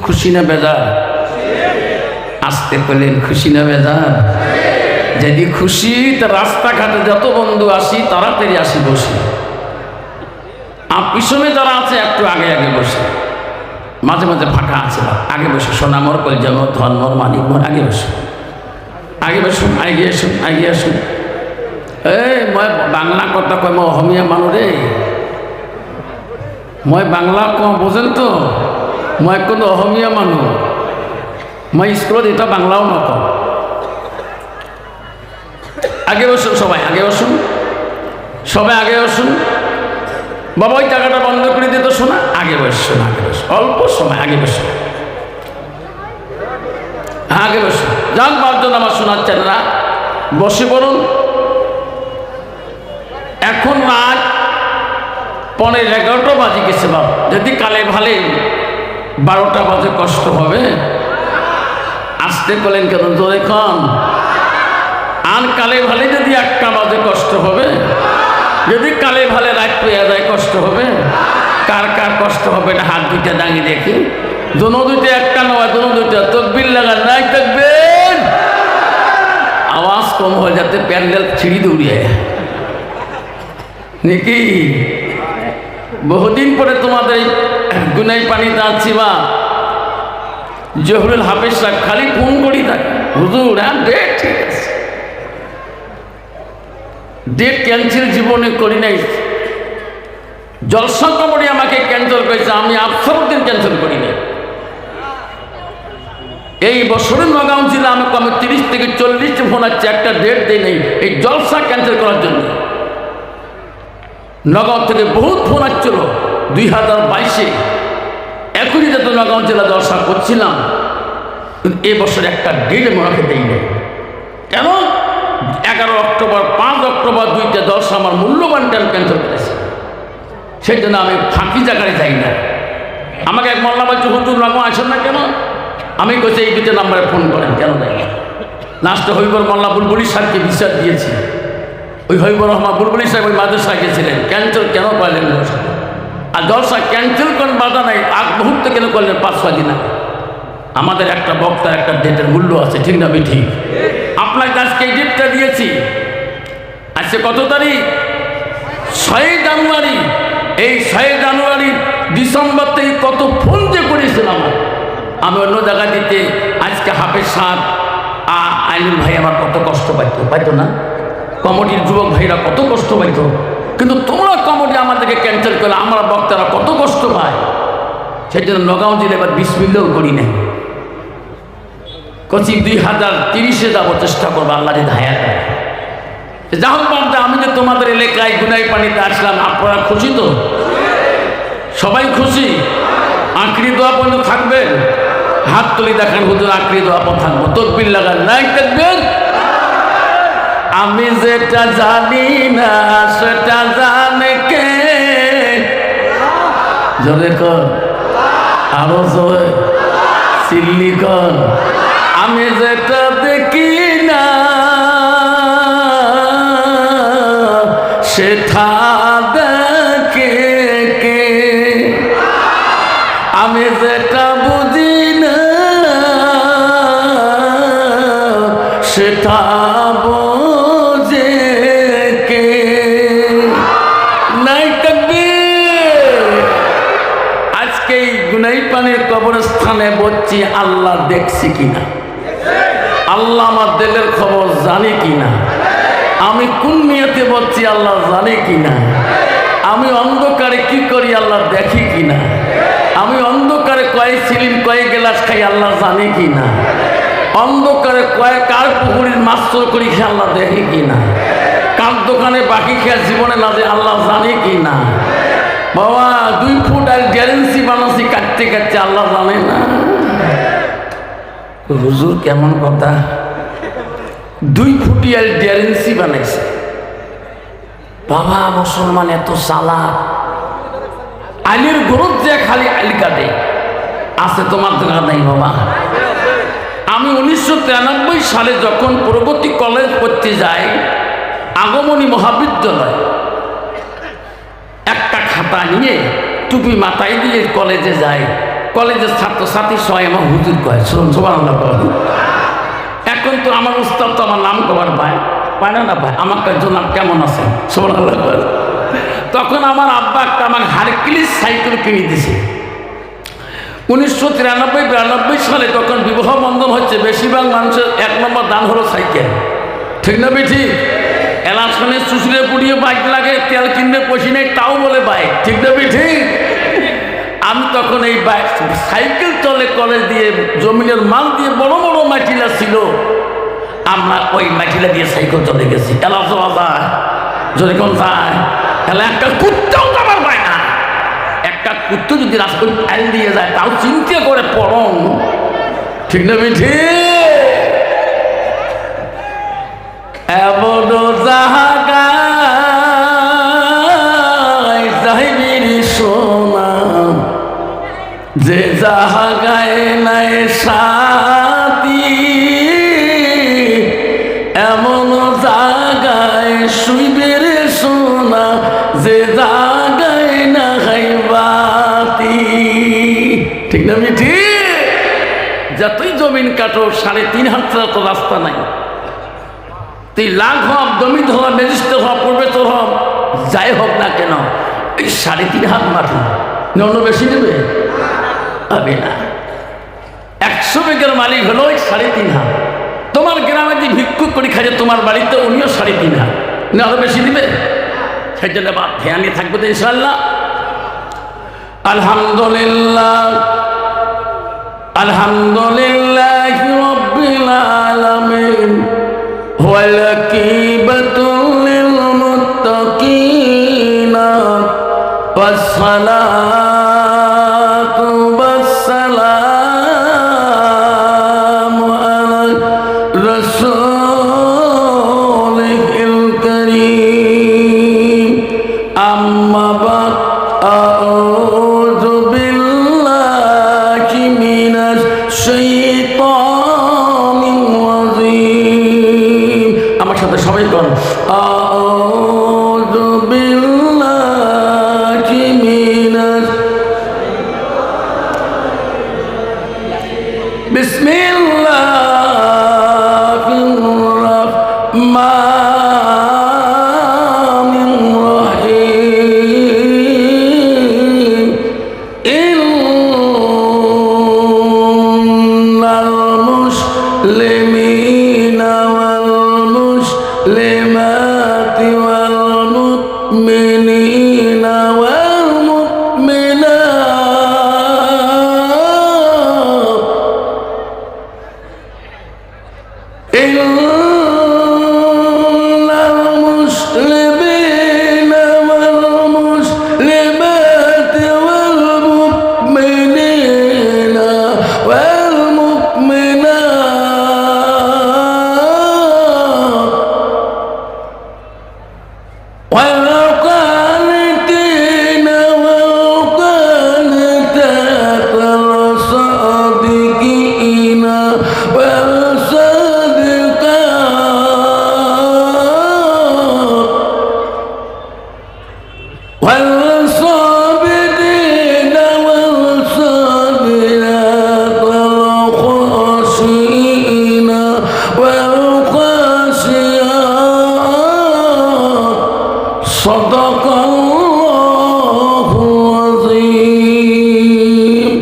খুশি না বেজার? আসতে পেলেন খুশি না বেজার? যদি খুশি তা রাস্তাঘাটে যত বন্ধু আসি তাড়াতাড়ি আসি বসি, আর পিছনে যারা আছে একটু আগে আগে বসে, মাঝে মাঝে ফাঁকা আছে আগে বসে, সোনামর কলজামর ধর্মর মানিকমর আগে বসে, আগে বসুন, আগে আসুন, আগে আসুন। এই মই বাংলা কথা কয়, মই অসমীয়া মানুহ রে, মই বাংলা কওঁ বোঝেন তো, মই কোনো অসমীয়া মানুহ, মই স্কুলত এটা বাংলাও নকওঁ। আগে বসুন, সবাই আগে বসুন, সবাই আগে বসুন। বাবা ওই টাকাটা বন্ধ করে দিত শোনা, আগে বসুন, আগে বসুন, অল্প সময় আগে বসুন, আগে বসুন। যান পাঁচজন আমার শোনাচ্ছেন না, বসে পড়ুন। এখন রাত 11:15 বাজে গেছে বাবা, যদি কালে ভালে 12টা বাজে কষ্ট হবে। আসতে বলেন কেন জোরে কন? আর কালে ভালে যদি 1টা বাজে কষ্ট হবে, যদি কালে ভালে রাত পেয়ে যায় কষ্ট হবে। কার কার কষ্ট হবে না হাত দুইটা দাঁড়িয়ে দেখি। দোনো দুইটা একটা নয়, দোনো দুইটা তকবির লাগান, নাই তকবির। আওয়াজ কম হয়ে যাতে প্যান্ডেল ছিঁড়ি দৌড়িয়ে নাকি। বহুদিন পরে তোমাদের গুনাই পানিতে আছি বা জহুরুল হাফেজ সাহেব খালি ফোন করি থাকে, হুজুর হ্যাঁ ডেট ঠিক আছে, ডেট ক্যান্সেল জীবনে করি নাই। জলসা কমিটি আমাকে ক্যান্সেল করেছে, আমি আফসরুদ্দিন ক্যান্সেল করি নাই। এই বছরের নগাঁও জেলা আমি কমে 30 থেকে 40 ফোন আসছে, একটা ডেট দেয় নেই এই জলসা ক্যান্সেল করার জন্য। নগাঁও থেকে বহুত ফোন আসছিল 2022-এ, এখনই যত নগাঁও জেলা জলসা করছিলাম, কিন্তু এবছর একটা ডেট মনে দেই নেই। কেন? 11 অক্টোবর 5 অক্টোবর 2টা জলসা আমার মূল্যবান টাইম ক্যান্সেল করেছে। সেই জন্য আমি ফাঁকি জায়গায় যাই না। আমাকে এক মোল্লা বলছে, হুজুর নগাঁও আসেন না কেন? আমি কইছি এই 2টা নাম্বারে ফোন করেন, কেন যাই না। লাস্টে হইবর মোল্লা বুলবুলি সাহেবকে বিচার দিয়েছি। ওই হইবর রহমান বুলবুলি সাহেব ওই মাদ্রাসায় গেছিলেন, ক্যান্সেল কেন করলেন? আর জলসা ক্যান্সেল করেন বাধা নাই, আগ মুহূর্তে কেন করলেন 5-6 দিন আগে? আমাদের একটা বক্তার একটা ডেটের মূল্য আছে, ঠিক না ঠিক? আপনার কাছকে এই ডেটটা দিয়েছি, আজকে কত তারিখ? 6 জানুয়ারি। এই 6 জানুয়ারি ডিসেম্বর থেকে কত ফোন যে করেছিলাম আমি অন্য জায়গা দিতে। আজকে হাফেজ সাহেব আইনুল ভাই আমার কত কষ্ট পাইতো না, কমিটির যুবক ভাইরা কত কষ্ট পাইতো, কিন্তু তোমরা কমিটি আমাদেরকে ক্যান্সেল করলে আমরা বক্তারা কত কষ্ট পায়। সেই জন্য নগাঁও জেলা এবার বিসমিল্লাহ করি নাই, কচি 2030-এ যাবো, চেষ্টা করবো আল্লাহ যদি হায়াত দেয়। যা হোক বাদ, আমি যে তোমাদের এলাকায় গুনাই পানিতে আসলাম, আপনারা খুশি তো? সবাই খুশি? আঁকড়ি দোয়া পর্যন্ত থাকবেন? হাত তুলি দেখান, হুজুর আঁকড়ি দোয়া পর্যন্ত থাকবো, তকবির লাগান, নাই থাকবেন। আমি যেটা জানি না সেটা জানে কে, জোরে কর, আরো জোরে চিল্লি কর। আমি যেটা দেখি না সেটা দেখে কে, আমি যেটা বুঝি না সেটা বোঝে কে। নাই তাকবীর। আজকে এই গুনাই পানির কবরস্থানে বলছি, আল্লাহ দেখছি কিনা, আল্লাহ আমার দিলের খবর জানে কিনা, আমি কোন নিয়তে বলছি আল্লাহ জানে কিনা, আমি অন্ধকারে কি করি আল্লাহ দেখি কিনা, আমি অন্ধকারে কয় সিলিম কয় গ্লাস খাই আল্লাহ জানে কিনা, অন্ধকারে কয় কার পুকুরির মাছ করি খেয়ে আল্লাহ দেখে কিনা, কার দোকানে বাকি খেয়ে জীবনে না যে আল্লাহ জানে কিনা। বাবা 2 ফুট আর গ্যারেন্সি বানাচ্ছি, কাটতে কাটতে আল্লাহ জানে না। হুজুর কেমন কথা? 2 ফুটি আর গ্যারেন্সি বানাইছে। বাবা মুসলমান এত চালাক, আলির গরুর যে খালি আলি কাটে আছে, তোমার দোকান নাই বাবা। আমি 1993 সালে যখন প্রগতি কলেজ পড়তে যাই, আগমনী মহাবিদ্যালয়, একটা খাতা নিয়ে টুপি মাথায় দিয়ে কলেজে যাই, কলেজের ছাত্রছাত্রী সবাই আমার হুজুর কয়, সুবহানাল্লাহ। এখন তো আমার উস্তাদ তো আমার নাম কবার পায় না ভাই, আমার জন্য কেমন আছে, সুবহানাল্লাহ। তখন আমার আব্বা একটা আমার হারকিউলিস সাইকেল কিনে দিছে 1993-92 সালে। তখন বিবাহ বন্ধন হচ্ছে, বেশিরভাগ মানুষের 1 নম্বর দান হলো সাইকেল, ঠিক না বেঠি? এলাকানে চুচড়ে পুড়িয়ে বাইক লাগে, তেল কিনতে পয়সা নেই, তাও বলে বাইক, ঠিক না বেঠি? আমি তখন এই বাইক সাইকেল চলে কলেজ দিয়ে, জমিনের মাল দিয়ে বড় বড় মাটিলা ছিল, আমরা ওই মাটিলা দিয়ে সাইকেল চলে গেছি। এলা চলা যায়, যদি কোন যায় তাহলে একটা কুত্তাও তো আমার পায় না। একটা কুত্তো যদি রাস্তায় ফেল দিয়ে যায় তাও চিন্তা করে পড়ন, ঠিক না বেঠি? এমন জাহাগায় যাইবির সোনা, যে জাহাগায় নাই সাথী, এমন জাগায় শুইবের সোনা, যে জাগায় না খাইবাতি, ঠিক না মিঠি? যতই জমিন কাটো 3.5 হাত ছাড়া তো রাস্তা নাই। তুই লাখ হব, দমিত হব, ম্যাজিস্ট্রেট হব, প্রফেসর হব, যাই হোক না কেন, এই 3.5 হাত মাটি অন্য বেশি দেবে হবে না। 100 বিঘার মালিক হলো ওই 3.5 হাত। তোমার গ্রামে যে ভিক্ষুক করে খাজে, তোমার বাড়িতে উনিও 3.5 হাত, না আরো বেশি দিবে? সেই জন্য বাপ ধ্যানে থাকবে তো ইনশাআল্লাহ। আলহামদুলিল্লাহ, আলহামদুলিল্লাহ রাব্বিল আলামিন, ওয়াল আকিবাতুল লিল মুত্তাকিনা, ওয়াসসালাতু ওয়াসসালামু আলা রাসূলিল কারীম। আম্মা বা'দ, আউযু বিল্লাহি মিনাশ শাইতানির রাজীম। আমার সাথে সবাই বলুন, আউযু বিল্লাহি মিনাশ, বিসমিল্লাহির রাহমানির রাহিম। ইন্নাল মুসলিমিনা ওয়াল মুসলিমাতি ওয়াল মুমিনিনা ওয়াল মুমিনাত, ইন্নাল মুসলিমিনা ওয়াল মুসলিমাতি ওয়াল মুমিনিনা ওয়াল মুমিনাত, ওয়াল قانتين والقانتات والصادقين والصادقات والصابرين والصابرات والخاشعين والخاشعات. صدق الله العظيم.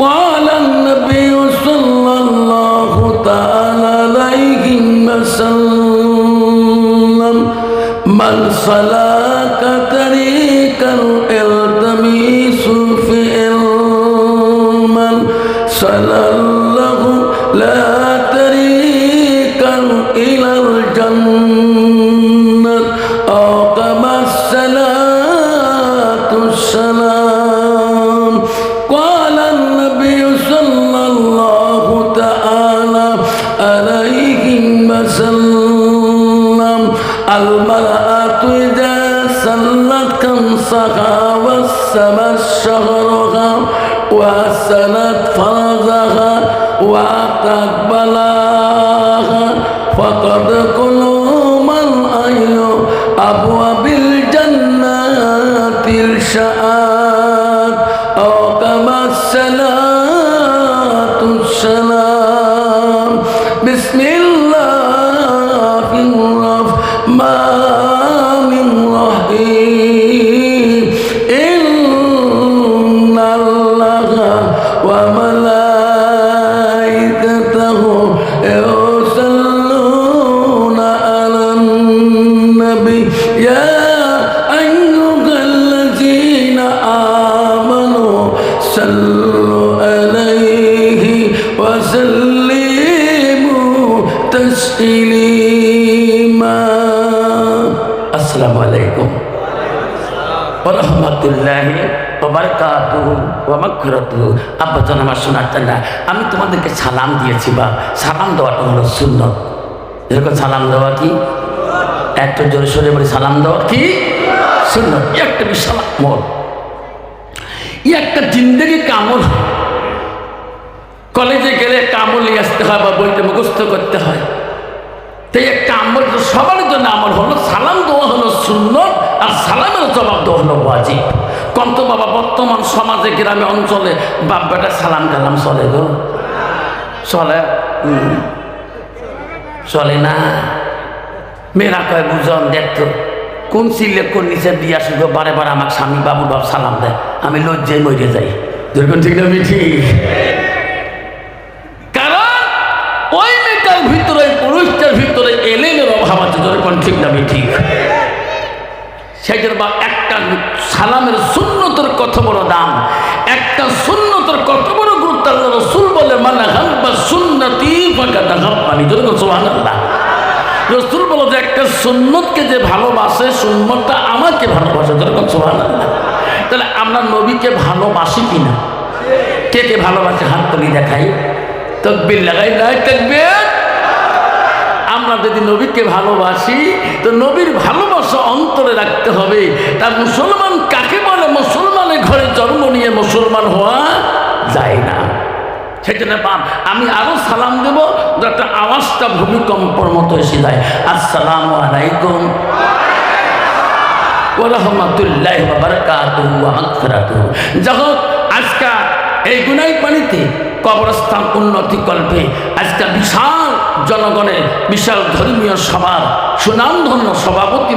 قال النبي صلى الله تعالى عليه وسلم: من سلك طريقا يلتمس فيه علما سهل له لا طريقا إلى الجنة، أو كما الصلاة والسلام. قال النبي صلى الله تعالى عليه وسلم: المرأة إذا سلت كنصها وسمت شهرها وأحسنت فرجها وأقبلها فقد كل من أي أبواب الجنة الشاء، أو كما আসসালাতুসসালাম বিসমিল্লাহির রহমানির রহিম ইন্নাল্লাহা ওয়া মালাইকাতাহু ইউসাল্লুনা আলান নবী ইয়া আইয়ুহাল্লাযীনা আমানু সাল্লু আলাইহি ওয়া সাল্লিমু তাসলিমা। আসসালামু আলাইকুম ওয়া রাহমাতুল্লাহি ওয়া বারাকাতুহু ওয়া মাগফিরাতুহু। আব্বাজান আমার সোনার চাঁদা, আমি তোমাদেরকে সালাম দিয়েছি বা সালাম দেওয়াটা হলো সুন্নত। এরকম সালাম দেওয়া কি একটু জোরে সোরে বলে সালাম দেওয়া কি সুন্নত। একটা বিশাল আমল, একটা জিন্দেগি কামল। কলেজে গেলে কামল নিয়ে আসতে হয় বা বইটা মুখস্থ করতে হয়। তাই একটা আমল সবার জন্য আমল হলো সালাম দেওয়া হলো সুন্নত, আর সালামের জবাব দেওয়া হলো ওয়াজিব। কন্ত বাবা বর্তমান সমাজে গ্রামে অঞ্চলে বাপ বেটা সালাম কালাম চলে গো, চলে চলে না। মেয়েরা কয় বুঝন দেখতো কোন সিলে কোন নিচে বিয়া শুধু বারে বারে আমার স্বামী বাবু বাপ সালাম দেয়, আমি লজ্জায় মরে যাই। যেরকম ঠিক না ঠিক? কারণ ওই মেয়েটার ভিতরে পুরুষটার ভিতরে এলেমের অভাব আছে। যেরকম ঠিক না ঠিক? সেই জন্য একটা সালামের সুন্নতের কত বড় দাম, একটা সুন্নতের কত বড় গুরুত্ব। আল্লাহ রাসূল বলে মানে হাব্বা সুন্নতি ফাকাদ হাব্বানি। যেরকম সুবহানাল্লাহ। রাসূল বলে যে একটা সুন্নতকে যে ভালোবাসে, সুন্নতটা আমাকে ভালোবাসে। যেরকম সুবহানাল্লাহ। তাহলে আমরা নবীকে ভালোবাসি কিনা? কে কে ভালোবাসে হাত তুলি দেখাই, তাকবীর লাগাই। নাই তাকবীর। আমরা যদি নবীকে ভালোবাসি তো নবীর ভালোবাসা অন্তরে রাখতে হবে। তার মুসলমান কাকে বলে? মুসলমানের ঘরে জন্ম নিয়ে মুসলমান হওয়া যায় না। সেই জন্য আমি আরো সালাম দেব, যাতে আওয়াজটা ভূমিকম্পর মতো এসে যায়। আসসালামু আলাইকুম ওয়া রাহমাতুল্লাহি ওয়া বারাকাতুহু ওয়া মাগফিরাতুহু। যখন আজকে এই গুনাই পানিতে কবরস্থান উন্নতি কল্পে আজকে বিশাল জনগণের বিশাল ধর্মীয় সভার সুনামধন্য সভাপতি